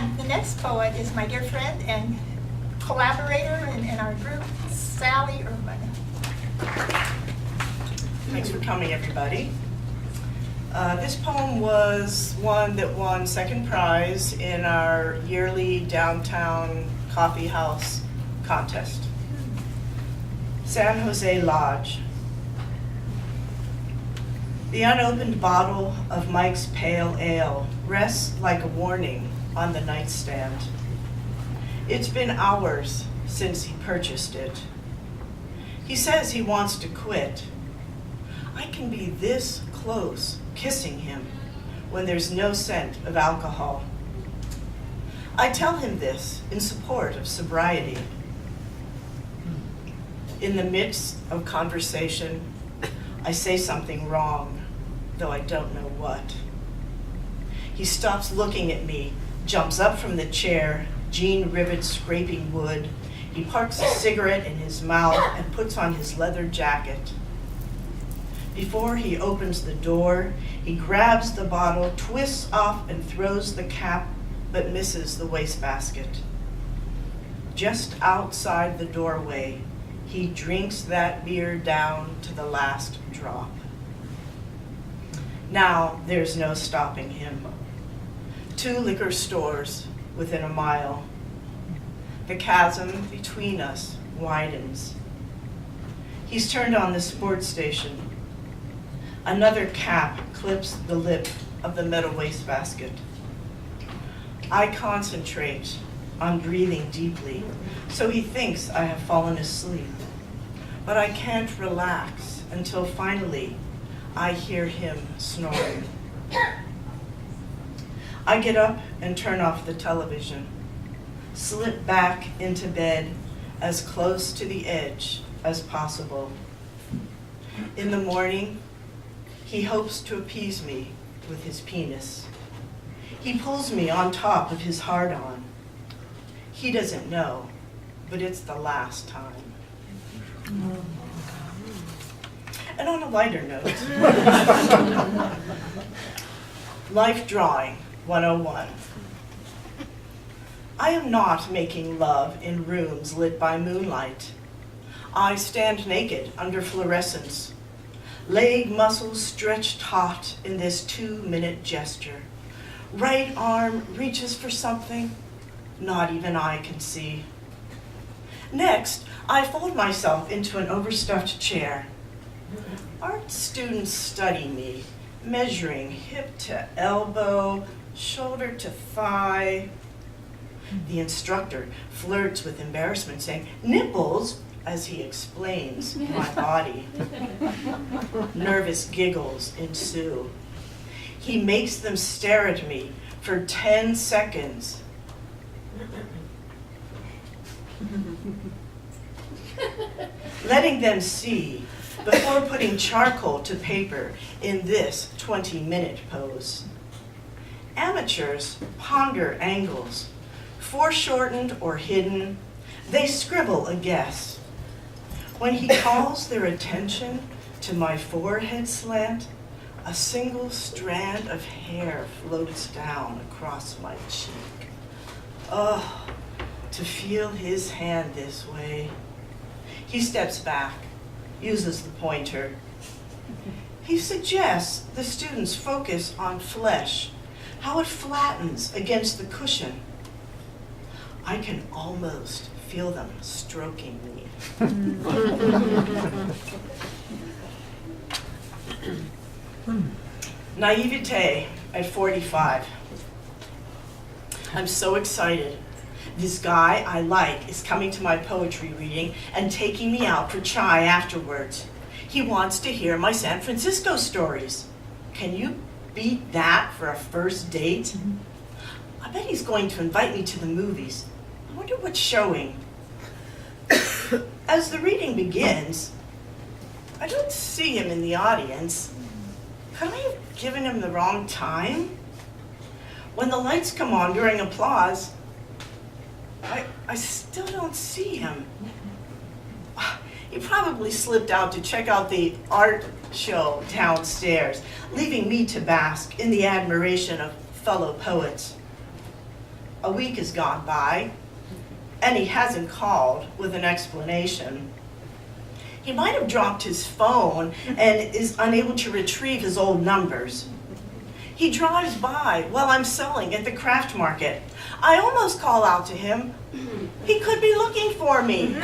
And the next poet is my dear friend and collaborator in our group, Sallie Ehrman. Thanks for coming, everybody. This poem was one that won second prize in our yearly downtown coffee house contest. San Jose Lodge. The unopened bottle of Mike's Pale Ale rests like a warning on the nightstand. It's been hours since he purchased it. He says he wants to quit. I can be this close kissing him when there's no scent of alcohol. I tell him this in support of sobriety. In the midst of conversation, I say something wrong, though I don't know what. He stops looking at me, jumps up from the chair, jean rivets scraping wood. He parks a cigarette in his mouth and puts on his leather jacket. Before he opens the door, he grabs the bottle, twists off and throws the cap, but misses the wastebasket. Just outside the doorway, he drinks that beer down to the last drop. Now there's no stopping him. 2 liquor stores within a mile. The chasm between us widens. He's turned on the sports station. Another cap clips the lip of the metal wastebasket. I concentrate on breathing deeply, so he thinks I have fallen asleep. But I can't relax until finally I hear him snoring. I get up and turn off the television, slip back into bed as close to the edge as possible. In the morning, he hopes to appease me with his penis. He pulls me on top of his hard-on. He doesn't know, but it's the last time. And on a lighter note, Life Drawing 101. I am not making love in rooms lit by moonlight. I stand naked under fluorescence, leg muscles stretched taut in this 2-minute gesture. Right arm reaches for something not even I can see. Next, I fold myself into an overstuffed chair. Art students study me, measuring hip to elbow, shoulder to thigh. The instructor flirts with embarrassment, saying, "Nipples," as he explains my body. Nervous giggles ensue. He makes them stare at me for 10 seconds. Letting them see before putting charcoal to paper in this 20-minute pose. Amateurs ponder angles, foreshortened or hidden. They scribble a guess. When he calls their attention to my forehead slant, a single strand of hair floats down across my cheek. Oh, to feel his hand this way. He steps back, uses the pointer. He suggests the students focus on flesh, how it flattens against the cushion. I can almost feel them stroking me. Naivete at 45. I'm so excited. This guy I like is coming to my poetry reading and taking me out for chai afterwards. He wants to hear my San Francisco stories. Can you beat that for a first date? I bet he's going to invite me to the movies. I wonder what's showing. As the reading begins, I don't see him in the audience. Could I have given him the wrong time? When the lights come on during applause, I still don't see him. He probably slipped out to check out the art show downstairs, leaving me to bask in the admiration of fellow poets. A week has gone by, and he hasn't called with an explanation. He might have dropped his phone and is unable to retrieve his old numbers. He drives by while I'm selling at the craft market. I almost call out to him. He could be looking for me.